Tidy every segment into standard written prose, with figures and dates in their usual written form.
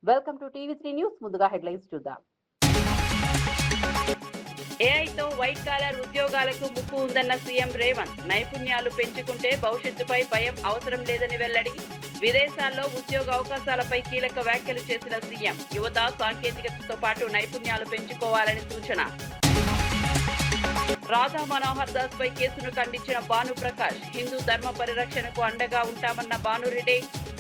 Welcome to TV three news. ముందుగా headlines చూద్దాం. ఏఐతో వైట్ కాలర్ ఉద్యోగాలకు ముప్పు ఉందన్న సీఎం రేవంత్. నైపుణ్యాలు పెంచుకుంటే భవిష్యత్తుపై భయం అవసరం లేదని వెల్లడి. విదేశాల్లో ఉద్యోగ అవకాశాలపై కీలక వ్యాఖ్యలు చేసిన సీఎం. యువత సాంకేతికతతో పాటు నైపుణ్యాలు పెంచుకోవాలని సూచన. రాధా మనోహర్ దాస్ పై కేసును ఖండించిన భానుప్రకాష్. హిందూ ధర్మ పరిరక్షణకు అండగా ఉంటామన్న భానురెడ్డి.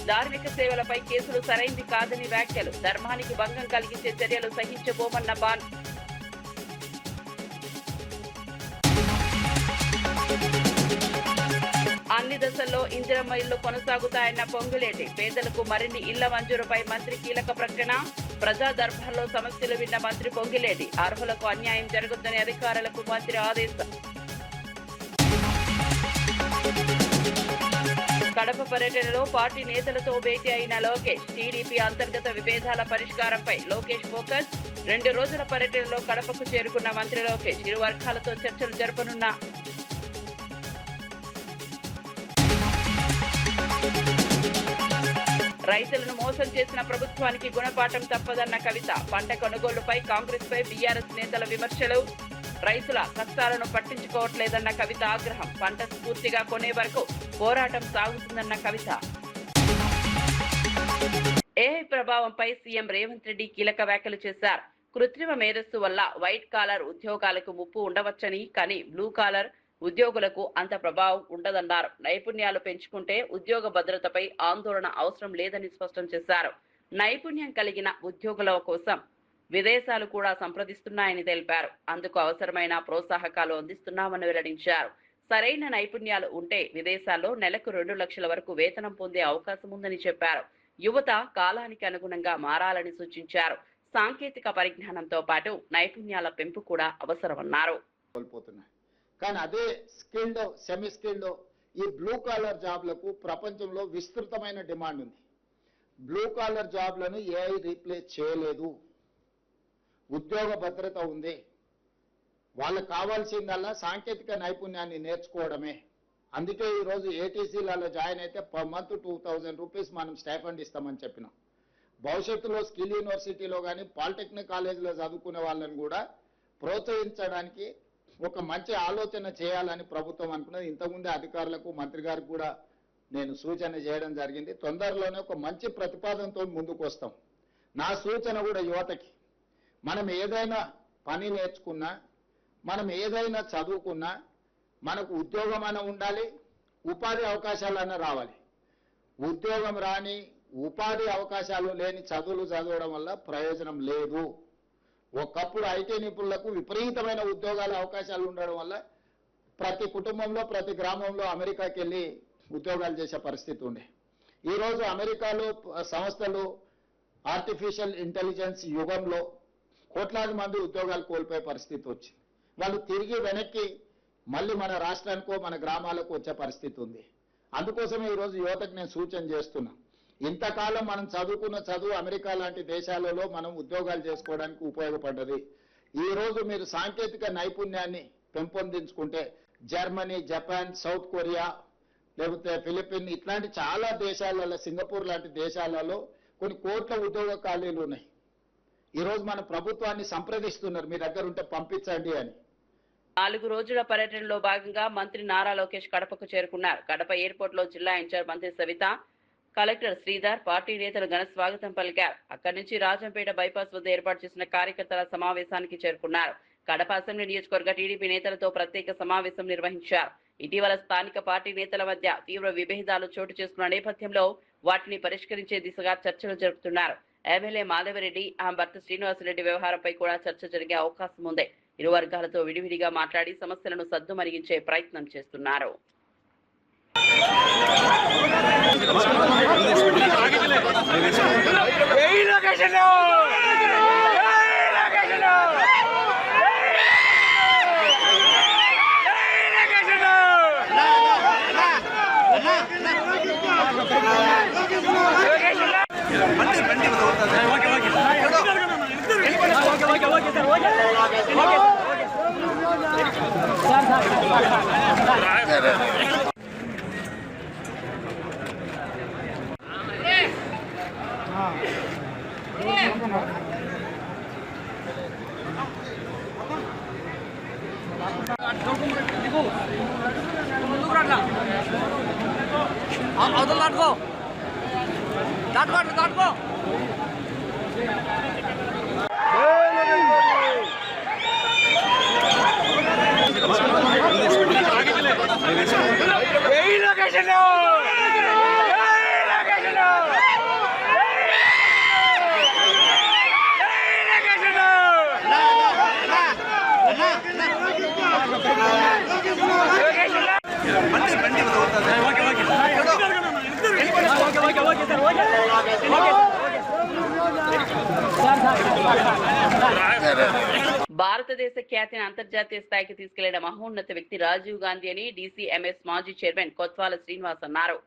ధార్మిక సేవలపై కేసులు సరైంది కాదని వ్యాఖ్యలు. ధర్మానికి భంగం కలిగించే చర్యలు సహించబోమన్న భాను. అన్ని దశల్లో ఇందిరమ్మ ఇళ్లు కొనసాగుతాయన్న పొంగులేటి. పేదలకు మరిన్ని ఇళ్ల మంజూరుపై మంత్రి కీలక ప్రకటన. ప్రజా దర్బార్లో సమస్యలు విన్న మంత్రి పొంగిలేటి. అర్హులకు అన్యాయం జరుగుతుందని అధికారులకు మంత్రి ఆదేశం. కడప పర్యటనలో పార్టీ నేతలతో భేటీ అయిన లోకేష్. టీడీపీ అంతర్గత విభేదాల పరిష్కారంపై లోకేష్ ఫోకస్. 2 రోజుల పర్యటనలో కడపకు చేరుకున్న మంత్రి లోకేష్ ఇరు వర్గాలతో చర్చలు జరపనున్న. రైతులను మోసం చేసిన ప్రభుత్వానికి గుణపాఠం తప్పదన్న కవిత. పంట కొనుగోలుపై కాంగ్రెస్ పై బీఆర్ఎస్ నేతల విమర్శలు. రైతుల కష్టాలను పట్టించుకోవట్లేదన్న కవిత ఆగ్రహం. పంట పూర్తిగా కొనే వరకు పోరాటం సాగుతుందన్న కవిత. ఏఐ ప్రభావంపై సీఎం రేవంత్ రెడ్డి కీలక వ్యాఖ్యలు చేశారు. కృత్రిమ మేధస్సు వల్ల వైట్ కాలర్ ఉద్యోగాలకు ముప్పు ఉండవచ్చని, కానీ బ్లూ కాలర్ ఉద్యోగులకు అంత ప్రభావం ఉండదన్నారు. నైపుణ్యాలు పెంచుకుంటే ఉద్యోగ భద్రతపై ఆందోళన అవసరం లేదని స్పష్టం చేశారు. నైపుణ్యం కలిగిన ఉద్యోగుల కోసం విదేశాలు కూడా సంప్రదిస్తున్నాయని తెలిపారు. అందుకు అవసరమైన ప్రోత్సాహకాలు అందిస్తున్నామని వెల్లడించారు. సరైన నైపుణ్యాలు ఉంటే విదేశాల్లో నెలకు 2 లక్షల వరకు వేతనం పొందే అవకాశం ఉందని చెప్పారు. యువత కాలానికి అనుగుణంగా మారాలని సూచించారు. సాంకేతిక పరిజ్ఞానంతో పాటు నైపుణ్యాల పెంపు కూడా అవసరమన్నారు. కానీ అదే స్కిల్డ్ సెమీ స్కిల్డ్ ఈ బ్లూ కాలర్ జాబ్లకు ప్రపంచంలో విస్తృతమైన డిమాండ్ ఉంది. బ్లూ కాలర్ జాబ్లను ఏఐ రీప్లేస్ చేయలేదు. ఉద్యోగ భద్రత ఉంది. వాళ్ళకు కావాల్సిందల్లా సాంకేతిక నైపుణ్యాన్ని నేర్చుకోవడమే. అందుకే ఈరోజు ఏటీసీలలో జాయిన్ అయితే పర్ మంత్ 2000 రూపీస్ మనం స్టైఫండ్ ఇస్తామని చెప్పినాం. భవిష్యత్తులో స్కిల్ యూనివర్సిటీలో కానీ పాలిటెక్నిక్ కాలేజీలో చదువుకునే వాళ్ళని కూడా ప్రోత్సహించడానికి ఒక మంచి ఆలోచన చేయాలని ప్రభుత్వం అనుకున్నది. ఇంతకుముందే అధికారులకు మంత్రి గారికి కూడా నేను సూచన చేయడం జరిగింది. తొందరలోనే ఒక మంచి ప్రతిపాదనతో ముందుకు వస్తాం. నా సూచన కూడా యువతకి, మనం ఏదైనా పని నేర్చుకున్నా, మనం ఏదైనా చదువుకున్నా మనకు ఉద్యోగం అన్న ఉండాలి, ఉపాధి అవకాశాలన్నా రావాలి. ఉద్యోగం రాని, ఉపాధి అవకాశాలు లేని చదువులు చదవడం వల్ల ప్రయోజనం లేదు. ఒకప్పుడు ఐటీ నిపుణులకు విపరీతమైన ఉద్యోగాల అవకాశాలు ఉండడం వల్ల ప్రతి కుటుంబంలో ప్రతి గ్రామంలో అమెరికాకి వెళ్ళి ఉద్యోగాలు చేసే పరిస్థితి ఉండే. ఈరోజు అమెరికాలో సంస్థలు ఆర్టిఫిషియల్ ఇంటెలిజెన్స్ యుగంలో కోట్లాది మంది ఉద్యోగాలు కోల్పోయే పరిస్థితి వచ్చింది. వాళ్ళు తిరిగి వెనక్కి మళ్ళీ మన రాష్ట్రానికో మన గ్రామాలకు వచ్చే పరిస్థితి ఉంది. అందుకోసమే ఈరోజు యువతకు నేను సూచన చేస్తున్నా. ఇంతకాలం మనం చదువుకున్న చదువు అమెరికా లాంటి దేశాలలో మనం ఉద్యోగాలు చేసుకోవడానికి ఉపయోగపడ్డది. ఈ రోజు మీరు సాంకేతిక నైపుణ్యాన్ని పెంపొందించుకుంటే జర్మనీ, జపాన్, సౌత్ కొరియా, లేకపోతే ఫిలిపిన్ ఇట్లాంటి చాలా దేశాలలో, సింగపూర్ లాంటి దేశాలలో కొన్ని కోట్ల ఉద్యోగ ఖాళీలు ఉన్నాయి. ఈరోజు మన ప్రభుత్వాన్ని సంప్రదిస్తున్నారు, మీ దగ్గర ఉంటే పంపించండి అని. 4 రోజుల పర్యటనలో భాగంగా మంత్రి నారా లోకేష్ కడపకు చేరుకున్నారు. కడప ఎయిర్పోర్ట్ లో జిల్లా ఇన్ఛార్జ్ మంత్రి సవిత, కలెక్టర్ శ్రీధర్, పార్టీ నేతలు ఘన స్వాగతం పలికారు. అక్కడి నుంచి రాజంపేట బైపాస్ వద్ద ఏర్పాటు చేసిన కార్యకర్తల సమావేశానికి చేరుకున్నారు. కడప అసెంబ్లీ నియోజకవర్గ టీడీపీ నేతలతో ప్రత్యేక సమావేశం నిర్వహించారు. ఇటీవల స్థానిక పార్టీ నేతల మధ్య తీవ్ర విభేదాలు చోటు చేసుకున్న నేపథ్యంలో వాటిని పరిష్కరించే దిశగా చర్చలు జరుపుతున్నారు. ఎమ్మెల్యే మాధవరెడ్డి, ఆమె భర్త శ్రీనివాసరెడ్డి వ్యవహారంపై కూడా చర్చ జరిగే అవకాశం ఉంది. ఇరు వర్గాలతో విడివిడిగా మాట్లాడి సమస్యలను సద్దుమణిగించే ప్రయత్నం చేస్తున్నారు. అవతల దాటుకో దాటుకో దాటుకో భారతదేశ ఖ్యాతిని అంతర్జాతీయ స్థాయికి తీసుకెళ్లిన మహోన్నత వ్యక్తి రాజీవ్ గాంధీ అని డీసీఎంఎస్ మాజీ చైర్మన్ కొత్వాల శ్రీనివాస్ అన్నారు.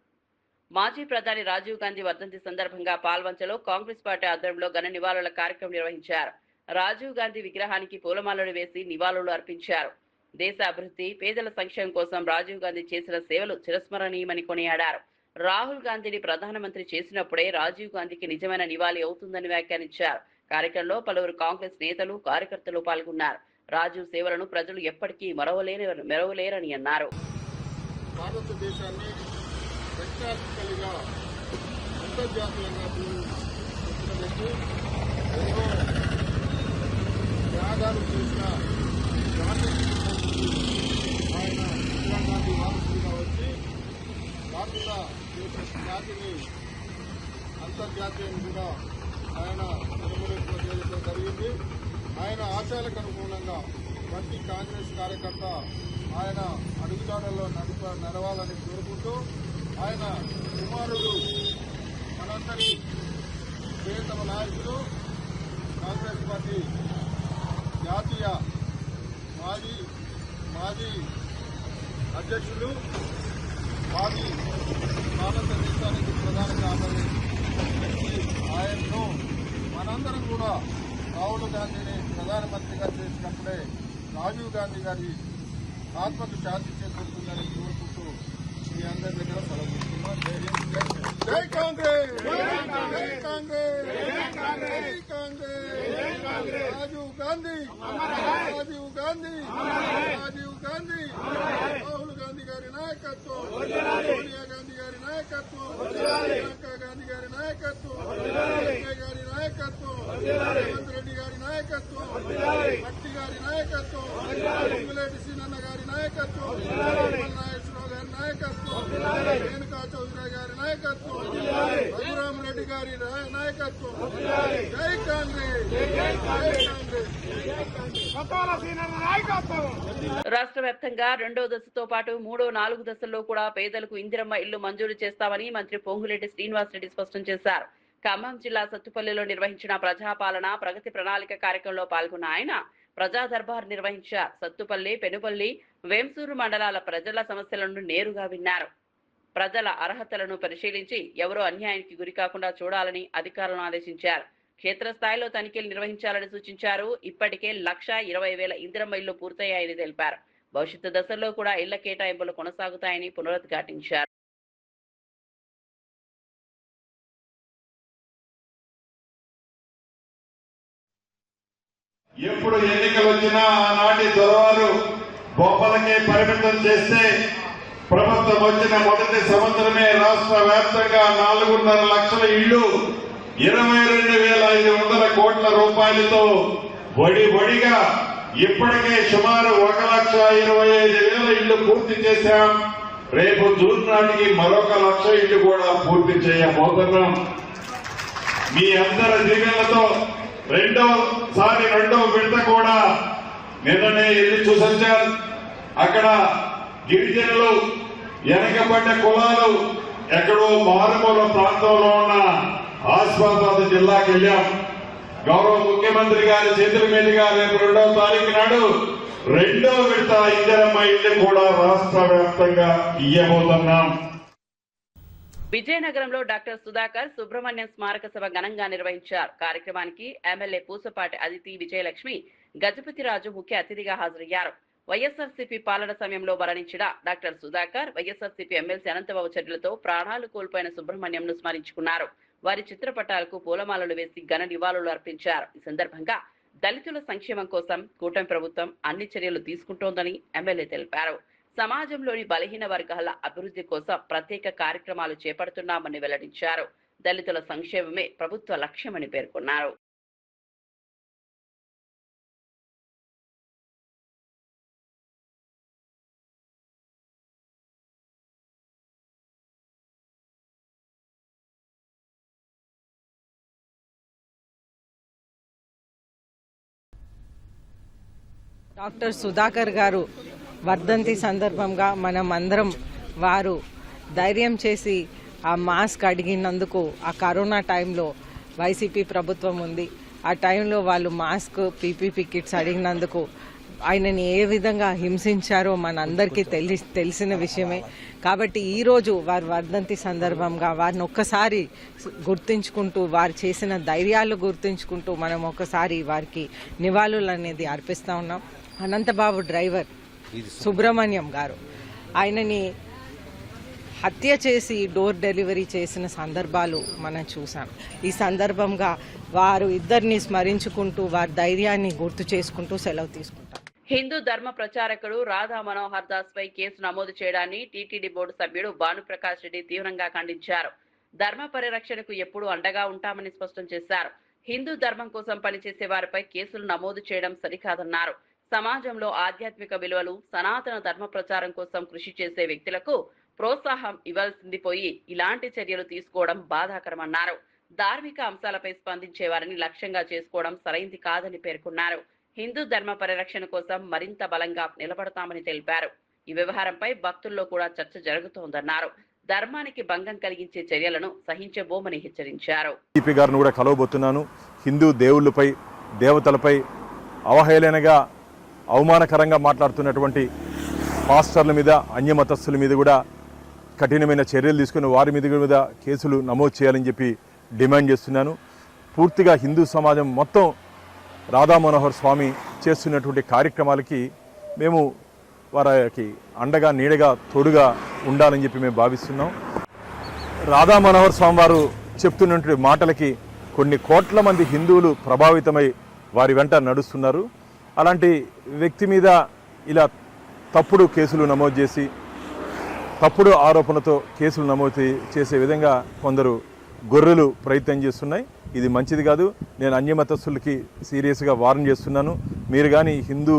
మాజీ ప్రధాని రాజీవ్ గాంధీ వర్ధంతి సందర్భంగా పాల్వంచలో కాంగ్రెస్ పార్టీ ఆధ్వర్యంలో ఘన నివాళుల కార్యక్రమం నిర్వహించారు. రాజీవ్ గాంధీ విగ్రహానికి పూలమాలలు వేసి నివాళులు అర్పించారు. దేశ అభివృద్ధి, పేదల సంక్షేమం కోసం రాజీవ్ గాంధీ చేసిన సేవలు చిరస్మరణీయమని కొనియాడారు. రాహుల్ గాంధీని ప్రధానమంత్రి చేసినప్పుడే రాజీవ్ గాంధీకి నిజమైన నివాళి అవుతుందని వ్యాఖ్యానించారు. కార్యక్రమంలో పలువురు కాంగ్రెస్ నేతలు, కార్యకర్తలు పాల్గొన్నారు. రాజీవ్ సేవలను ప్రజలు ఎప్పటికీ మరవలేరని అన్నారు. భారతదేశాన్ని వైజ్ఞానికంగా అంతర్జాతీయంగా వచ్చిన వ్యక్తి, ఎన్నో త్యాగాలు చేసిన గాంధీ ఆయన ఇందిరాగాంధీ వారసుడిగా వచ్చి భారతదేశ జాతిని అంతర్జాతీయం కూడా ఆయన నిర్మూలించడం జరిగింది. ఆయన ఆశయాలకు అనుగుణంగా ప్రతి కాంగ్రెస్ కార్యకర్త ఆయన అడుగుజాడల్లో నడవాలని కోరుకుంటూ ఆయన కుమారుడు మనందరి ప్రియతమ నాయకులు కాంగ్రెస్ పార్టీ జాతీయ మాజీ అధ్యక్షులు, భారతదేశానికి ప్రధాన కార్యదర్శి ఆయన్ను మనందరం కూడా రాహుల్ గాంధీని ప్రధానమంత్రిగా చేసినప్పుడే రాజీవ్ గాంధీ గారి ఆత్మకు శాంతి చేకూరుతుందని కోరుకుంటూ మీ అందరి దగ్గర సెలవుస్తున్నాం. జై కాంగ్రెస్, జై కాంగ్రెస్, జై కాంగ్రెస్. రాజీవ్ గాంధీ, రాజీవ్ గాంధీ, రాజీవ్ గాంధీ, రాహుల్ గాంధీ గారి నాయకత్వం, సోనియా గాంధీ గారి నాయకత్వం, ప్రియాంక గాంధీ గారి నాయకత్వం, సంజయ్ గారి నాయకత్వం, రేవంత్ రెడ్డి గారి నాయకత్వం, భట్టి గారి నాయకత్వం, పొంగులేటి సీనన్న గారి నాయకత్వం, నాగేశ్వరరావు గారి నాయకత్వం, రేణుకా చౌదరి గారి నాయకత్వం, రఘురామరెడ్డి గారి నాయకత్వం. జై కాంగ్రెస్, జై కాంగ్రెస్. రాష్ట్ర వ్యాప్తంగా 2వ దశతో పాటు 3, 4 దశల్లో కూడా పేదలకు ఇందిరమ్మ ఇల్లు మంజూరు చేస్తామని మంత్రి పొంగులేటి శ్రీనివాసరెడ్డి స్పష్టం చేశారు. ఖమ్మం జిల్లా సత్తుపల్లిలో నిర్వహించిన ప్రజాపాలన ప్రగతి ప్రణాళిక కార్యక్రమంలో పాల్గొన్న ఆయన ప్రజా దర్బార్ నిర్వహించారు. సత్తుపల్లి, పెనుపల్లి, వేంసూరు మండలాల ప్రజల సమస్యలను నేరుగా విన్నారు. ప్రజల అర్హతలను పరిశీలించి ఎవరూ అన్యాయానికి గురికాకుండా చూడాలని అధికారులను ఆదేశించారు. క్షేత్రస్థాయిలో తనిఖీలు నిర్వహించాలని సూచించారు. ఇప్పటికే 1,20,000 ఇందిరమ్మ ఇళ్లు పూర్తయ్యాయని తెలిపారు. భవిష్యత్తు దశల్లో కూడా ఇళ్ల కేటాయింపులు కొనసాగుతాయని పునరుద్ఘాటించారు. ఎప్పుడు ఎన్నికలు వచ్చినా ఆనాటి దొరవారు గొప్పలకే పరిమితం చేస్తే ప్రభుత్వం వచ్చిన మొదటి సంవత్సరమే రాష్ట్ర వ్యాప్తంగా 4.5 లక్షల ఇళ్లు 22,500 కోట్ల రూపాయలతో వడిగా ఇప్పటికే సుమారు 1,25,000 ఇళ్లు పూర్తి చేశాం. రేపు జూన్ నాటికి మరొక 1,00,000 ఇళ్లు కూడా పూర్తి చేయబోతున్నాం. మీ అందరి దీవెనలతో రెండో విడత కూడా నిన్ననే వెళ్ళి చూసొచ్చారు. అక్కడ గిరిజనులు, వెనకబడ్డ కులాలు ఎక్కడో మారుమూల ప్రాంతంలో ఉన్న ఆసిఫాబాద్ జిల్లాకి వెళ్ళాం. గౌరవ ముఖ్యమంత్రి గారి చేతుల మీదుగా రేపు 2వ తారీఖు నాడు 2వ విడత ఇందిరమ్మ ఇళ్లు కూడా రాష్ట్ర వ్యాప్తంగా ఇయ్యబోతున్నాం. విజయనగరంలో డాక్టర్ సుధాకర్ సుబ్రహ్మణ్యం స్మారక సభ ఘనంగా నిర్వహించారు. కార్యక్రమానికి ఎమ్మెల్యే పూసపాటి అదితి విజయలక్ష్మి, గజపతిరాజు ముఖ్య అతిథిగా హాజరయ్యారు. వైఎస్ఆర్సీపీ పాలన సమయంలో మరణించిన డాక్టర్ సుధాకర్, వైఎస్ఆర్సీపీ ఎమ్మెల్సీ అనంతబాబు చర్యలతో ప్రాణాలు కోల్పోయిన సుబ్రహ్మణ్యంను స్మరించుకున్నారు. వారి చిత్రపటాలకు పూలమాలలు వేసి ఘన నివాళులు అర్పించారు. ఈ సందర్భంగా దళితుల సంక్షేమం కోసం కూటమి ప్రభుత్వం అన్ని చర్యలు తీసుకుంటోందని ఎమ్మెల్యే తెలిపారు. సమాజంలోని బలహీన వర్గాల అభివృద్ధి కోసం ప్రత్యేక కార్యక్రమాలు చేపడుతున్నామని వెల్లడించారు. దళితుల సంక్షేమమే ప్రభుత్వ లక్ష్యమని పేర్కొన్నారు. డాక్టర్ సుధాకర్ గారు వర్ధంతి సందర్భంగా మనం అందరం వారు ధైర్యం చేసి ఆ మాస్క్ అడిగినందుకు, ఆ కరోనా టైంలో వైసీపీ ప్రభుత్వం ఉంది, ఆ టైంలో వాళ్ళు మాస్క్ పీపీపీ కిట్స్ అడిగినందుకు ఆయనని ఏ విధంగా హింసించారో మనందరికీ తెలిసిన విషయమే. కాబట్టి ఈరోజు వారి వర్ధంతి సందర్భంగా వారిని ఒక్కసారి గుర్తించుకుంటూ, వారు చేసిన ధైర్యాలు గుర్తించుకుంటూ మనం ఒకసారి వారికి నివాళులు అనేది అర్పిస్తూ ఉన్నాం. అనంతబాబు డ్రైవర్ సుబ్రహ్మణ్యం గారు ఆయనని హత్య చేసి డోర్ డెలివరీ చేసిన సందర్భాలు మనం చూసాం. ఈ సందర్భంగా వారు ఇద్దరిని స్మరించుకుంటూ వారి ధైర్యాన్ని గుర్తు చేసుకుంటూ సెలవు తీసుకుంటాం. హిందూ ధర్మ ప్రచారకుడు రాధా మనోహర్ దాస్ పై కేసు నమోదు చేయడాన్ని టీటీడీ బోర్డు సభ్యుడు భానుప్రకాష్ రెడ్డి తీవ్రంగా ఖండించారు. ధర్మ పరిరక్షణకు ఎప్పుడూ అండగా ఉంటామని స్పష్టం చేశారు. హిందూ ధర్మం కోసం పనిచేసే వారిపై కేసులు నమోదు చేయడం సరికాదన్నారు. సమాజంలో ఆధ్యాత్మిక విలువలు, సనాతన ధర్మ ప్రచారం కోసం కృషి చేసే వ్యక్తులకు ప్రోత్సాహం ఇవ్వాల్సింది పోయి ఇలాంటి చర్యలు తీసుకోవడం బాధాకరమన్నారు. ధార్మిక అంశాలపై స్పందించే వారిని లక్ష్యంగా చేసుకోవడం సరైంది కాదని పేర్కొన్నారు. హిందూ ధర్మ పరిరక్షణ కోసం మరింత బలంగా నిలబడతామని తెలిపారు. ఈ వ్యవహారంపై భక్తుల్లో కూడా చర్చ జరుగుతోందన్నారు. ధర్మానికి భంగం కలిగించే చర్యలను సహించబోమని హెచ్చరించారు. టీపీ గారిని కూడా కలవబోతున్నాను. హిందూ దేవుళ్ళపై, దేవతలపై అవహేళనగా, అవమానకరంగా మాట్లాడుతున్నటువంటి పాస్టర్ల మీద, అన్యమతస్థుల మీద కూడా కఠినమైన చర్యలు తీసుకుని వారి మీద కేసులు నమోదు చేయాలని చెప్పి డిమాండ్ చేస్తున్నాను. పూర్తిగా హిందూ సమాజం మొత్తం రాధా మనోహర్ స్వామి చేస్తున్నటువంటి కార్యక్రమాలకి మేము వారికి అండగా, నీడగా, తోడుగా ఉండాలని చెప్పి మేము భావిస్తున్నాం. రాధా మనోహర్ స్వామి వారు చెప్తున్నటువంటి మాటలకి కొన్ని కోట్ల మంది హిందువులు ప్రభావితమై వారి వెంట నడుస్తున్నారు. అలాంటి వ్యక్తి మీద ఇలా తప్పుడు కేసులు నమోదు చేసి, తప్పుడు ఆరోపణలతో కేసులు నమోదు చేసే విధంగా కొందరు గొర్రెలు ప్రయత్నం చేస్తున్నాయి. ఇది మంచిది కాదు. నేను అన్యమతస్థులకి సీరియస్గా వార్న్ చేస్తున్నాను. మీరు కానీ హిందూ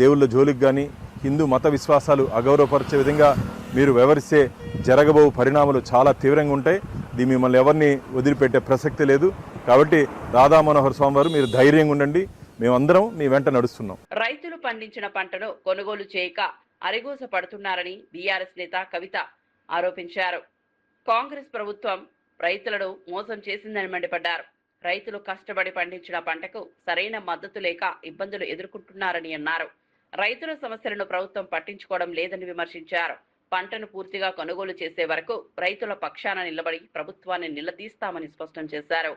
దేవుళ్ళ జోలికి కానీ, హిందూ మత విశ్వాసాలు అగౌరవపరిచే విధంగా మీరు వ్యవహరిస్తే జరగబో పరిణామాలు చాలా తీవ్రంగా ఉంటాయి. దీన్ని మిమ్మల్ని ఎవరిని వదిలిపెట్టే ప్రసక్తి లేదు. కాబట్టి రాధా మనోహర్ స్వామి వారు మీరు ధైర్యంగా ఉండండి, మేమందరం మీ వెంట నడుస్తున్నాం. రైతులు పండించిన పంటను కొనుగోలు చేయక అరిగోస పడుతున్నారని బీఆర్ఎస్ నేత కవిత ఆరోపించారు. కాంగ్రెస్ ప్రభుత్వం రైతులను మోసం చేసిందని మండిపడ్డారు. రైతులు కష్టపడి పండించిన పంటకు సరైన మద్దతు లేక ఇబ్బందులు ఎదుర్కొంటున్నారని అన్నారు. రైతుల సమస్యలను ప్రభుత్వం పట్టించుకోవడం లేదని విమర్శించారు. పంటను పూర్తిగా కొనుగోలు చేసే వరకు రైతుల పక్షాన నిలబడి ప్రభుత్వాన్ని నిలదీస్తామని స్పష్టం చేశారు.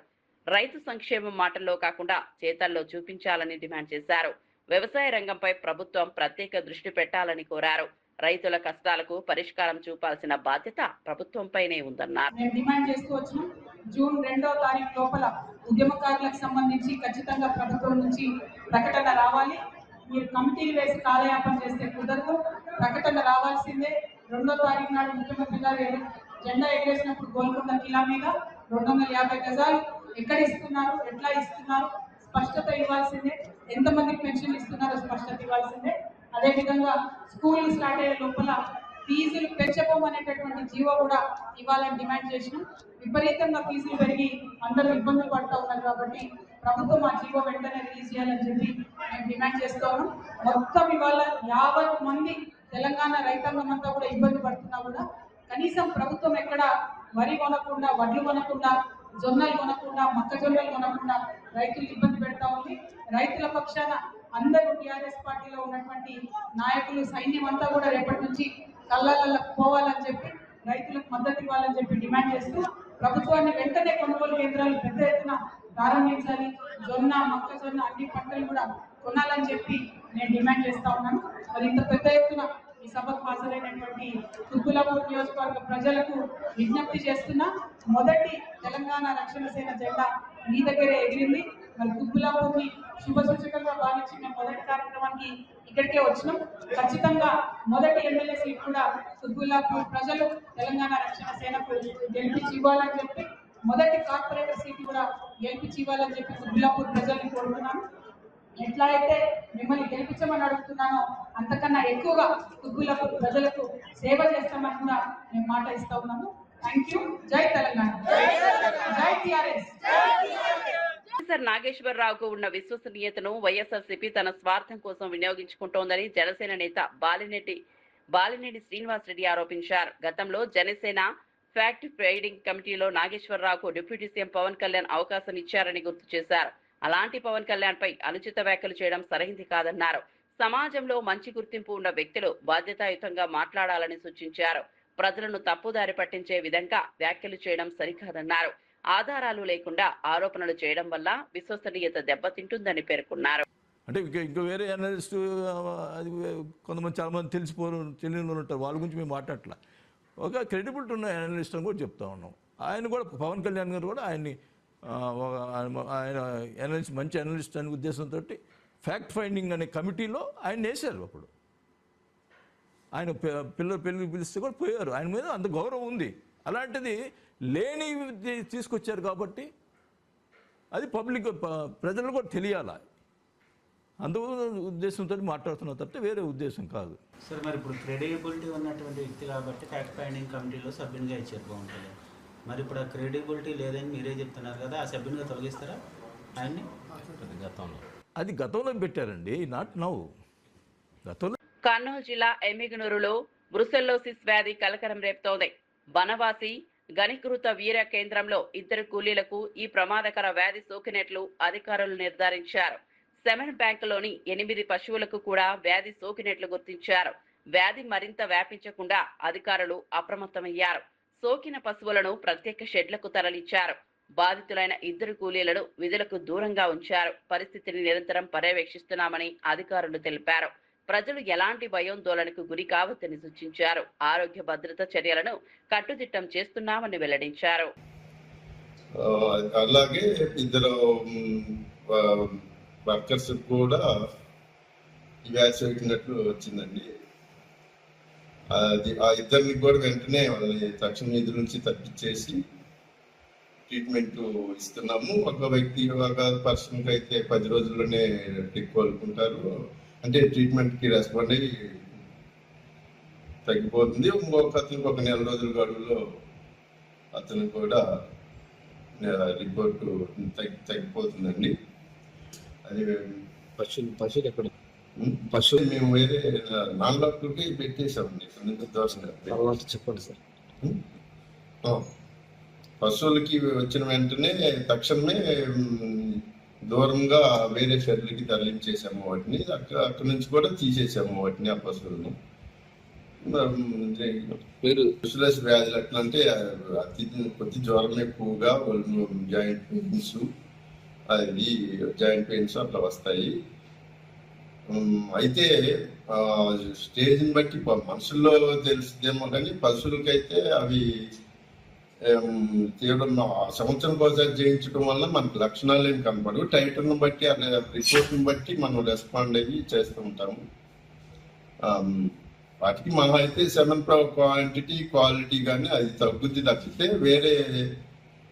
రైతు సంక్షేమం మాటల్లో కాకుండా చేతల్లో చూపించాలని డిమాండ్ చేశారు. వ్యవసాయ రంగంపై ప్రభుత్వం ప్రత్యేక దృష్టి పెట్టాలని కోరారు. రైతుల కష్టాలకు పరిష్కారం చూపాల్సిన బాధ్యత ప్రభుత్వంపైనే ఉందన్నారు. మేము డిమాండ్ చేస్తూ వచ్చినాం. జూన్ 2వ తారీఖు లోపల ఉద్యమకారులకు సంబంధించి ఖచ్చితంగా ప్రభుత్వం నుంచి ప్రకటన రావాలి. మీరు కమిటీలు వేసి కాలయాపన చేస్తే కుదరదు. ప్రకటన రావాల్సిందే. 2వ తారీఖు నాడు ముఖ్యమంత్రి గారు జెండా ఎగరేసినప్పుడు గోల్కొండ కిలా మీద 250 గజాలు ఎక్కడ ఇస్తున్నారు, ఎట్లా ఇస్తున్నారు, స్పష్టత ఇవ్వాల్సిందే. ఎంతమందికి పెన్షన్ ఇస్తున్నారో స్పష్టత ఇవ్వాల్సిందే. అదేవిధంగా స్కూల్ స్టార్ట్ అయ్యే లోపల ఫీజులు పెంచబోమనేటటువంటి జీవో కూడా ఇవ్వాలని డిమాండ్ చేసినాం. విపరీతంగా ఫీజులు పెరిగి అందరూ ఇబ్బందులు పడుతూ ఉన్నారు. కాబట్టి ప్రభుత్వం ఆ జీవో వెంటనే రిలీజ్ చేయాలని చెప్పి మేము డిమాండ్ చేస్తూ ఉన్నాం. మొత్తం ఇవాళ 50 మంది తెలంగాణ రైతాంగం అంతా కూడా ఇబ్బంది పడుతున్నా కూడా కనీసం ప్రభుత్వం ఎక్కడ వరి కొనకుండా, వడ్లు కొనకుండా, జొన్నలు కొనకుండా, మొక్కజొన్నలు కొనకుండా రైతులు ఇబ్బంది పెడతా ఉంది. రైతుల పక్షాన అందరూ టీఆర్ఎస్ పార్టీలో ఉన్నటువంటి నాయకులు, సైన్యం అంతా కూడా రేపటి నుంచి కళ్ళకు పోవాలని చెప్పి రైతులకు మద్దతు ఇవ్వాలని చెప్పి డిమాండ్ చేస్తూ ప్రభుత్వాన్ని వెంటనే కొనుగోలు కేంద్రాలు పెద్ద ఎత్తున ప్రారంభించాలి. జొన్న, మొక్కజొన్న అన్ని పంటలు కూడా కొనాలని చెప్పి నేను డిమాండ్ చేస్తా ఉన్నాను. మరి ఇంత పెద్ద ఎత్తున ఈ సభకు హాజరైనటువంటి కుత్బుల్లాపూర్ నియోజకవర్గ ప్రజలకు విజ్ఞప్తి చేస్తున్నా, మొదటి తెలంగాణ రక్షణ సేన జెండా మీ దగ్గరే ఎగిరింది. మరి కుత్బుల్లాపూర్ని శుభ సూచకంగా భావించి మేము మొదటి కార్యక్రమానికి ఇక్కడికే వచ్చినాం. ఖచ్చితంగా మొదటి ఎమ్మెల్యే సీట్ కూడా కుత్బుల్లాపూర్ ప్రజలు తెలంగాణ రక్షణ సేనకు గెలిపించి ఇవ్వాలని చెప్పి, మొదటి కార్పొరేటర్ సీట్ కూడా గెలిపించి ఇవ్వాలని చెప్పి కుత్బుల్లాపూర్ ప్రజల్ని కోరుతున్నాను. ఎట్లా అయితే మిమ్మల్ని గెలిపించమని అడుగుతున్నానో అంతకన్నా ఎక్కువగా కుత్బుల్లాపూర్ ప్రజలకు సేవ చేస్తామని కూడా మేము మాట ఇస్తా ఉన్నాము. Thank you. జై తెలంగాణ, జై టిఆర్ఎస్. ప్రొఫెసర్ నాగేశ్వరరావుకు ఉన్న విశ్వసనీయతను వైఎస్ఆర్సీపీ తన స్వార్థం కోసం వినియోగించుకుంటోందని జనసేన నేత బాలినేని శ్రీనివాస్ రెడ్డి ఆరోపించారు. గతంలో జనసేన ఫ్యాక్ట్ ఫైండింగ్ కమిటీలో నాగేశ్వరరావుకు డిప్యూటీ సీఎం పవన్ కళ్యాణ్ అవకాశం ఇచ్చారని గుర్తు చేశారు. అలాంటి పవన్ కళ్యాణ్ పై అనుచిత వ్యాఖ్యలు చేయడం సరైంది కాదన్నారు. సమాజంలో మంచి గుర్తింపు ఉన్న వ్యక్తులు బాధ్యతాయుతంగా మాట్లాడాలని సూచించారు. ప్రజలను తప్పుదారి పట్టించే విధంగా వ్యాఖ్యలు చేయడం సరికాదన్నారు. ఆధారాలు లేకుండా ఆరోపణలు చేయడం వల్ల విశ్వసనీయత దెబ్బతింటుందని పేర్కొన్నారు. అంటే ఇంకా వేరే అనలిస్టు అది కొంతమంది చాలామంది తెలియని ఉంటారు, వాళ్ళ గురించి మేము మాట్లాడట్లా. ఒక క్రెడిబిలిటీ ఉన్న అనలిస్ట్ అని కూడా చెప్తా ఉన్నాం. ఆయన కూడా పవన్ కళ్యాణ్ గారు కూడా ఆయన అనలిస్ట్, మంచి అనలిస్ట్ అనే ఉద్దేశంతో ఫ్యాక్ట్ ఫైండింగ్ అనే కమిటీలో ఆయన వేశారు. అప్పుడు ఆయన పెళ్ళికి పిలిస్తే కూడా పోయారు. ఆయన మీద అంత గౌరవం ఉంది. అలాంటిది లేని తీసుకొచ్చారు కాబట్టి అది పబ్లిక్ ప్రజలు కూడా తెలియాలా, అందువల్ల ఉద్దేశంతో మాట్లాడుతున్న తప్పితే వేరే ఉద్దేశం కాదు. సార్, మరి ఇప్పుడు క్రెడిబిలిటీ ఉన్నటువంటి వ్యక్తి కాబట్టి ఫ్యాక్ట్ ఫైండింగ్ కమిటీలో సభ్యునిగా ఇచ్చారు బాగుంటుంది. మరి ఇప్పుడు ఆ క్రెడిబిలిటీ లేదని మీరే చెప్తున్నారు కదా, ఆ సభ్యునిగా తొలగిస్తారా ఆయన్ని? అది గతంలో పెట్టారండి, నాట్ నౌ. గతంలో కర్నూలు జిల్లా ఎమ్మిగనూరులో బ్రుసెల్లోసిస్ వ్యాధి కలకరం రేపుతోంది. బనవాసి గణికృత వీర కేంద్రంలో 2 కూలీలకు ఈ ప్రమాదకర వ్యాధి సోకినట్లు అధికారులు నిర్ధారించారు. సెమెన్ బ్యాంకులోని 8 పశువులకు కూడా వ్యాధి సోకినట్లు గుర్తించారు. వ్యాధి మరింత వ్యాపించకుండా అధికారులు అప్రమత్తమయ్యారు. సోకిన పశువులను ప్రత్యేక షెడ్లకు తరలించారు. బాధితులైన 2 కూలీలను విధులకు దూరంగా ఉంచారు. పరిస్థితిని నిరంతరం పర్యవేక్షిస్తున్నామని అధికారులు తెలిపారు. ప్రజలు ఎలాంటి భయాందోళనకు గురి కావద్దని సూచించారు. ఆరోగ్య భద్రత చర్యలను కట్టుదిట్టం చేస్తున్నామని వెల్లడించారు. అలాగే 2 వర్కర్స్ కూడా వ్యాధి సోకినట్లు వచ్చిందండి. అది ఆ 2 కూడా వెంటనే వాళ్ళని తక్షణ నిధుల నుంచి తప్పించేసి ట్రీట్మెంట్ ఇస్తున్నాము. ఒక పర్సన్కి అయితే 10 రోజుల్లోనే కోలుకుంటారు. అంటే ట్రీట్మెంట్కి రెస్పాండ్ అయ్యి తగ్గిపోతుంది. ఇంకొక అతనికి 1 నెల రోజుల గడువులో అతను కూడా రిపోర్టు తగ్గిపోతుందండి. అది పశువులు ఎక్కడ? పశువులు మేము వేరే నాలుగుకి పెట్టేసామండి. తర్వాత చెప్పండి సార్. పశువులకి వచ్చిన వెంటనే తక్షణమే దూరంగా వేరే షెడ్లకి తరలించేసాము వాటిని. అక్కడి నుంచి కూడా తీసేసాము వాటిని, ఆ పశువులను. బ్రుసెల్లోసిస్ వ్యాధులు ఎట్లా అంటే కొద్ది జ్వరం ఎక్కువగా, జాయింట్ పెయిన్స్, అది జాయింట్ పెయిన్స్ అట్లా వస్తాయి. అయితే స్టేజ్ని బట్టి మనుషుల్లో తెలుస్తుందేమో కానీ పశువులకైతే అవి తీవ్రం సంవత్సరం కోసం చేయించడం వల్ల మనకు లక్షణాలు ఏమి కనపడవు. టైటర్ను బట్టి రిపోర్ట్ని బట్టి మనం రెస్పాండ్ అయ్యి చేస్తూ ఉంటాము. వాటికి మనం అయితే సెమెన్ క్వాలిటీ కానీ అది తగ్గుద్ది తప్పితే వేరే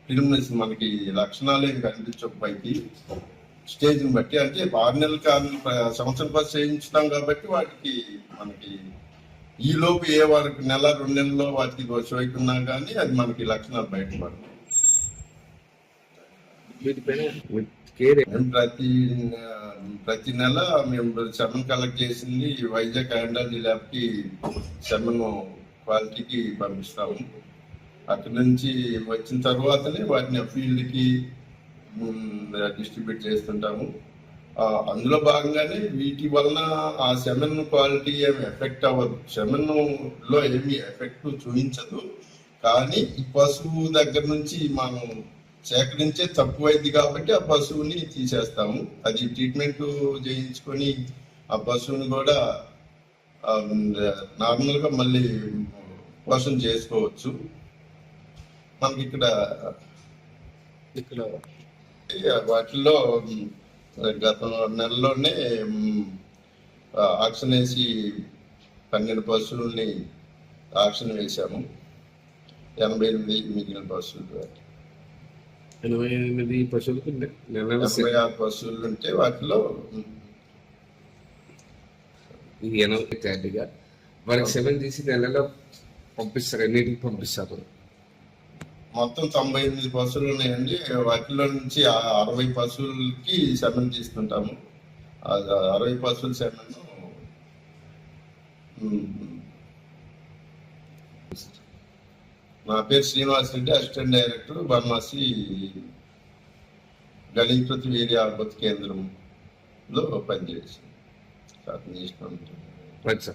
ఫిల్మ్స్ మనకి లక్షణాలు ఏమి కనిపించవు పైకి. స్టేజ్ని బట్టి అంటే 6 నెలల సంవత్సరం కోసం చేయించుతాం కాబట్టి వాటికి మనకి ఈ లోపు ఏ వారికి 1-2 నెలల్లో వాటికి సోకున్నా కానీ అది మనకి లక్షణాలు బయటపడతాయి. ప్రతి నెల మేము సెమెన్ కలెక్ట్ చేసింది వైజాగ్ ఆండాలజీ ల్యాబ్కి సెమెన్ క్వాలిటీకి పంపిస్తాము. అక్కడి నుంచి వచ్చిన తర్వాతనే వాటిని ఫీల్డ్కి డిస్ట్రిబ్యూట్ చేస్తుంటాము. అందులో భాగంగానే వీటి వలన ఆ సెమెన్ క్వాలిటీ ఏమి ఎఫెక్ట్ అవ్వదు, సెమెన్లో ఏమి ఎఫెక్ట్ చూపించదు. కానీ ఈ పశువు దగ్గర నుంచి మనం సేకరించే తక్కువైంది కాబట్టి ఆ పశువుని తీసేస్తాము. అది ట్రీట్మెంట్ చేయించుకొని ఆ పశువుని కూడా నార్మల్గా మళ్ళీ పోషణ చేసుకోవచ్చు. మనకి ఇక్కడ వాటిల్లో గత నెలలోనే ఆక్షన్ వేసి 12 పశువుల్ని ఆక్షన్ వేసాము. 88 మిగిలిన పశువులు, 88 పశువులకు 86 పశువులు ఉంటే వాటిలో 80 తయారీగా వారికి 7 తీసి నెలలో పంపిస్తారు. ఎన్నింటికి పంపిస్తారు? మొత్తం 98 పశువులు ఉన్నాయండి. వాటిలో నుంచి 60 పశువులకి సెమెన్ తీసుకుంటాము. 60 పశువుల సెమెన్ నా పేరు శ్రీనివాస్ రెడ్డి, అసిస్టెంట్ డైరెక్టర్, బర్మాసి గణీకృత వీర్య ఆర్బత్ కేంద్రంలో పనిచేసి.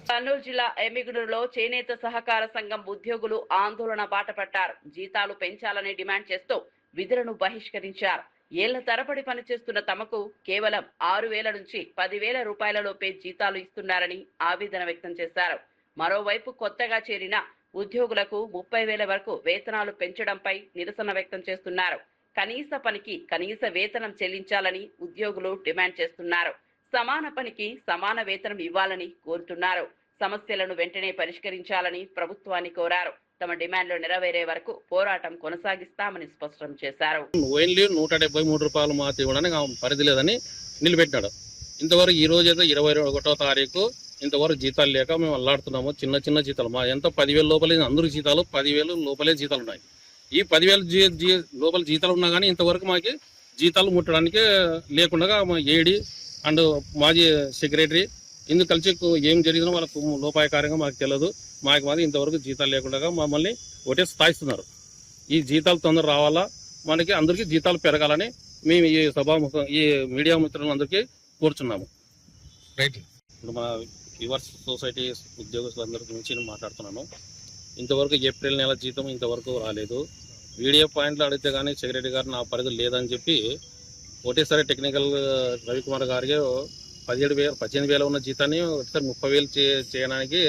కర్నూలు జిల్లా ఎమ్మిగనూరులో చేనేత సహకార సంఘం ఉద్యోగులు ఆందోళన బాట పట్టారు. జీతాలు పెంచాలని డిమాండ్ చేస్తూ విధులను బహిష్కరించారు. ఏళ్ల తరబడి పనిచేస్తున్న తమకు కేవలం 6,000 నుంచి 10,000 రూపాయల లోపే జీతాలు ఇస్తున్నారని ఆవేదన వ్యక్తం చేశారు. మరోవైపు కొత్తగా చేరిన ఉద్యోగులకు 30,000 వరకు వేతనాలు పెంచడంపై నిరసన వ్యక్తం చేస్తున్నారు. కనీస పనికి కనీస వేతనం చెల్లించాలని ఉద్యోగులు డిమాండ్ చేస్తున్నారు. సమాన పనికి సమాన వేతనం ఇవ్వాలని కోరుతున్నారు. సమస్యలను వెంటనే పరిష్కరించాలని ప్రభుత్వాన్ని కోరారు. తమ డిమాండ్లు నెరవేరే వరకు పోరాటం కొనసాగిస్తామని స్పష్టం చేశారు. ఓన్లీ 173 రూపాయలు మాత్రం ఇవ్వడానికి పరిధి లేదని నిలబెట్టినాడు. ఇంతవరకు ఈ రోజు అయితే 21వ తారీఖు ఇంతవరకు జీతాలు లేక మేము అల్లాడుతున్నాము. చిన్న జీతాలు మా ఎంత 10,000 లోపలే అందరూ జీతాలు 10,000 లోపలే జీతాలు ఉన్నాయి. ఈ 10,000 లోపల జీతాలు ఉన్నా కానీ ఇంతవరకు మాకు జీతాలు ముట్టడానికి లేకుండా మా ఏడి అండ్ మాజీ సెక్రటరీ ఇందుకు కలిసి ఏం జరిగిందో వాళ్ళకు లోపాయకారంగా మాకు తెలియదు. మాకు మాది ఇంతవరకు జీతాలు లేకుండా మమ్మల్ని ఒకటే స్థాయిస్తున్నారు. ఈ జీతాలు తొందర రావాలా, మనకి అందరికీ జీతాలు పెరగాలని మేము ఈ సభాముఖం ఈ మీడియా మిత్రులందరికీ కోరుచున్నాము. రైట్. ఇప్పుడు మా యువర్స్ సొసైటీ ఉద్యోగస్తులందరి గురించి నేను మాట్లాడుతున్నాను. ఇంతవరకు ఏప్రిల్ నెల జీతం ఇంతవరకు రాలేదు. వీడియో పాయింట్లు అడిగితే కానీ సెక్రటరీ గారు నా పరిధి లేదని చెప్పి ఒకటేసారి టెక్నికల్ రవికుమార్ గారికి 18,000 ఉన్న జీతాన్ని ఒకసారి 30,000 చేయడానికి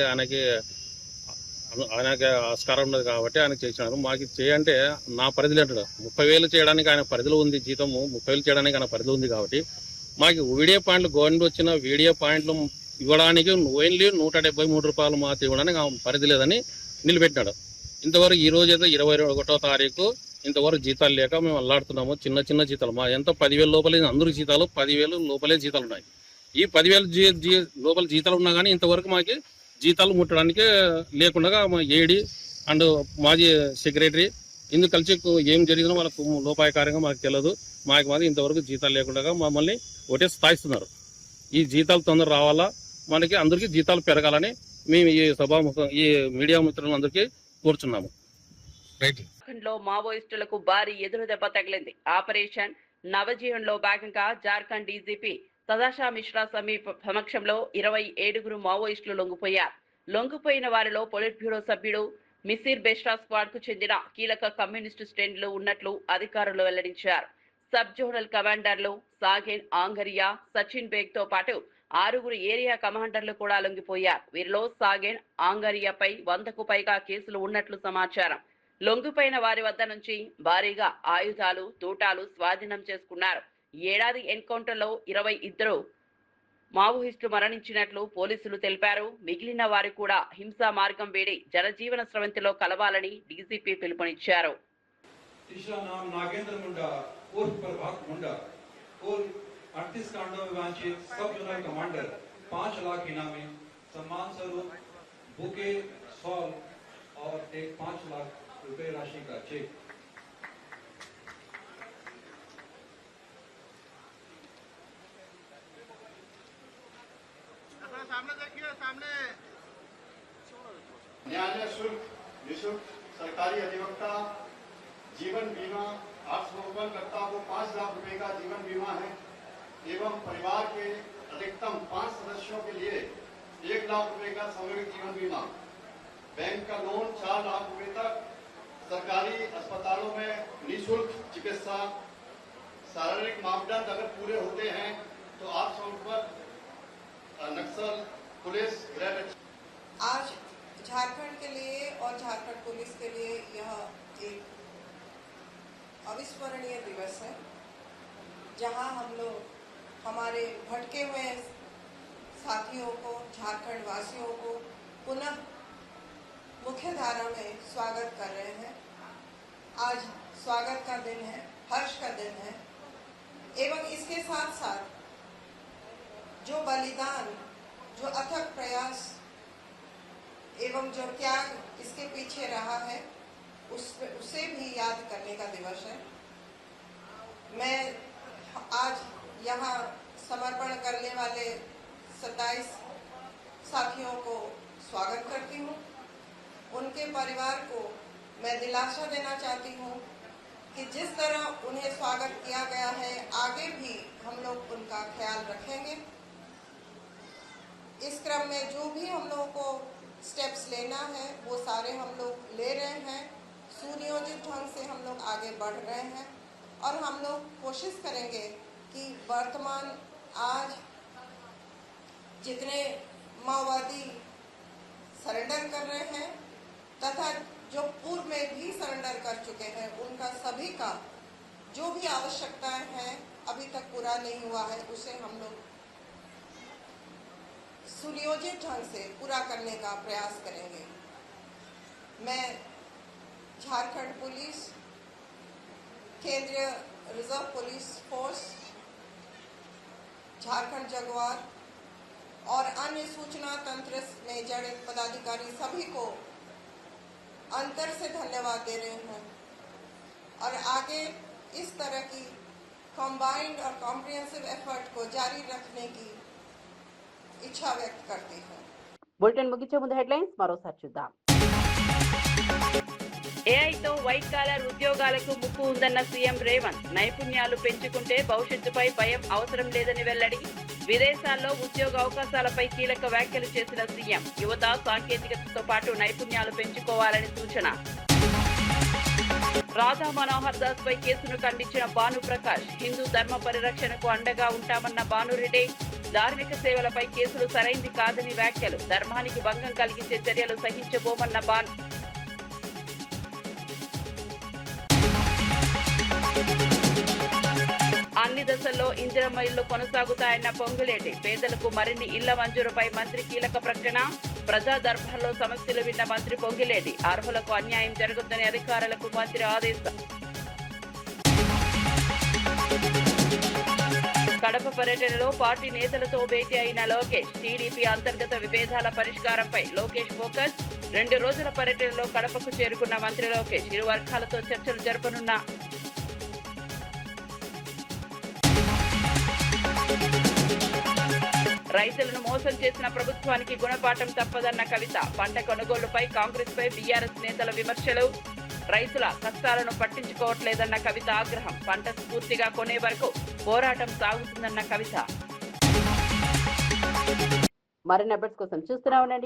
ఆయనకి ఆస్కారం ఉన్నది కాబట్టి ఆయన చేసినారు. మాకు చేయంటే నా పరిధిలో అంటాడు 30,000 చేయడానికి ఆయన పరిధిలో ఉంది. జీతము 30,000 చేయడానికి ఆయన పరిధిలో ఉంది కాబట్టి మాకు వీడియో పాయింట్లు గవర్నమెంట్ వచ్చిన వీడియో పాయింట్లు ఇవ్వడానికి ఓన్లీ 173 రూపాయలు మాత్రం ఇవ్వడానికి పరిధి లేదని నిలబెట్టినాడు. ఇంతవరకు ఈ రోజు అయితే 21వ తారీఖు ఇంతవరకు జీతాలు లేక మేము అల్లాడుతున్నాము. చిన్న జీతాలు మా ఎంత 10,000 లోపలే అందరూ జీతాలు 10,000 లోపలే జీతాలు ఉన్నాయి. ఈ 10,000 లోపల జీతాలు ఉన్నా కానీ ఇంతవరకు మాకు జీతాలు ముట్టడానికి లేకుండా మా ఏడి అండ్ మాజీ సెక్రటరీ ఇందుకు కలిసి ఏం జరిగిందో వాళ్ళకు లోపాయకారంగా మాకు తెలియదు. మాకు మాది ఇంతవరకు జీతాలు లేకుండా మమ్మల్ని ఒకటే స్థాయిస్తున్నారు. ఈ జీతాలు తొందర రావాలా, మనకి అందరికీ జీతాలు పెరగాలని మేము ఈ సభాముఖం ఈ మీడియా మిత్రులందరికీ కోరుచున్నాము. రైట్. లో మావోయిస్టులకు భారీ ఎదురుదెబ్బ తగిలింది. ఆపరేషన్ నవజీవన్లో భాగంగా జార్ఖండ్ డీజీపీ సదాశా మిశ్రా సమక్షంలో 27 మావోయిస్టులు లొంగిపోయారు. లొంగిపోయిన వారిలో పొలిట్ బ్యూరో సభ్యుడు మిసిర్ బెస్ట్రా స్క్వాడ్ కు చెందిన కీలక కమ్యూనిస్టు శ్రేణులు ఉన్నట్లు అధికారులు వెల్లడించారు. సబ్ జోనల్ కమాండర్లు సాగేన్ ఆంగరియా, సచిన్ బేగ్ తో పాటు 6 ఏరియా కమాండర్లు కూడా లొంగిపోయారు. వీరిలో సాగేన్ ఆంగరియాపై 100కు పైగా కేసులు ఉన్నట్లు సమాచారం. లొంగిపోయిన వారి వద్ద నుంచి భారీగా ఆయుధాలు, తూటాలు స్వాధీనం చేసుకున్నారు. ఏడాది ఎన్కౌంటర్లో 22 మావోయిస్టులు మరణించినట్లు పోలీసులు తెలిపారు. మిగిలిన వారు కూడా హింసా మార్గం వేడి జనజీవన స్రవంతిలో కలవాలని డీజీపీ పిలుపునిచ్చారు. और एक 5 लाख रुपए राशि का चेक। सामने देखिए, सामने। न्यायालय शुल्क निःशुल्क सरकारी अधिवक्ता जीवन बीमा आत्मनिर्भरकर्ता को 5 लाख रुपए का जीवन बीमा है एवं परिवार के अधिकतम 5 सदस्यों के लिए 1 लाख रुपए का सामूहिक जीवन बीमा, बैंक का लोन 4 लाख रुपए तक, सरकारी अस्पतालों में निःशुल्क चिकित्सा, शारीरिक मापदंड अगर पूरे होते हैं तो आप पर नक्सल पुलिस आज झारखंड के लिए और झारखंड पुलिस के लिए यह एक अविस्मरणीय दिवस है, जहां हम लोग हमारे भटके हुए साथियों को, झारखंड वासियों को पुनः मुख्य धारा में स्वागत कर रहे हैं। आज स्वागत का दिन है, हर्ष का दिन है, एवं इसके साथ साथ जो बलिदान, जो अथक प्रयास एवं जो त्याग इसके पीछे रहा है, उसे भी याद करने का दिवस है। मैं आज यहाँ समर्पण करने वाले 27 साथियों को स्वागत करती हूँ। उनके परिवार को मैं दिलासा देना चाहती हूँ कि जिस तरह उन्हें स्वागत किया गया है, आगे भी हम लोग उनका ख्याल रखेंगे। इस क्रम में जो भी हम लोगों को स्टेप्स लेना है, वो सारे हम लोग ले रहे हैं। सुनियोजित ढंग से हम लोग आगे बढ़ रहे हैं और हम लोग कोशिश करेंगे कि वर्तमान आज जितने माओवादी सरेंडर कर रहे हैं तथा जो पूर्व में भी सरेंडर कर चुके हैं, उनका सभी का जो भी आवश्यकताएं हैं अभी तक पूरा नहीं हुआ है, उसे हम लोग सुनियोजित ढंग से पूरा करने का प्रयास करेंगे। मैं झारखंड पुलिस, केंद्रीय reserve police force, Jharkhand Jaguar और अन्य सूचना तंत्र में जड़ित पदाधिकारी सभी को अंतर से धन्यवाद दे रहे हैं और आगे इस तरह की कंबाइंड और कॉम्प्रिहेंसिव एफर्ट को जारी रखने की इच्छा व्यक्त करती हूँ। బులెటిన్ ముగించే ముందు హెడ్లైన్స్ మరోసారి చూద్దాం. ఏఐతో వైట్ కాలర్ ఉద్యోగాలకు ముప్పు ఉందన్న సీఎం రేవంత్. నైపుణ్యాలు పెంచుకుంటే భవిష్యత్తుపై భయం అవసరం లేదని వెల్లడి. విదేశాల్లో ఉద్యోగ అవకాశాలపై కీలక వ్యాఖ్యలు చేసిన సీఎం. యువత సాంకేతికతతో పాటు నైపుణ్యాలు పెంచుకోవాలని సూచన. రాధా మనోహర్ దాస్ పై కేసును ఖండించిన భానుప్రకాష్. హిందూ ధర్మ పరిరక్షణకు అండగా ఉంటామన్న భానురెడ్డి. ధార్మిక సేవలపై కేసులు సరైంది కాదని వ్యాఖ్యలు. ధర్మానికి భంగం కలిగించే చర్యలు సహించబోమన్న భాను. అన్ని దశల్లో ఇందిరమ్మ ఇళ్లు కొనసాగుతాయన్న పొంగులేటి. పేదలకు మరిన్ని ఇళ్ల మంజూరుపై మంత్రి కీలక ప్రకటన. ప్రజా దర్బార్లో సమస్యలు విన్న మంత్రి పొంగులేటి. అర్హులకు అన్యాయం జరగొద్దని అధికారులకు మంత్రి ఆదేశం. కడప పర్యటనలో పార్టీ నేతలతో భేటీ అయిన లోకేష్. టీడీపీ అంతర్గత విభేదాల పరిష్కారంపై లోకేష్ ఫోకస్. 2 రోజుల పర్యటనలో కడపకు చేరుకున్న మంత్రి లోకేష్ ఇరు వర్గాలతో చర్చలు జరపనున్న. రైతులను మోసం చేసిన ప్రభుత్వానికి గుణపాఠం తప్పదన్న కవిత. పంట కొనుగోలుపై కాంగ్రెస్ పై బీఆర్ఎస్ నేతల విమర్శలు. రైతుల కష్టాలను పట్టించుకోవట్లేదన్న కవిత ఆగ్రహం. పంట పూర్తిగా కొనే వరకు పోరాటం సాగుతుందన్న కవిత. మరిన్ని అప్డేట్స్ కోసం చూస్తూనే ఉండండి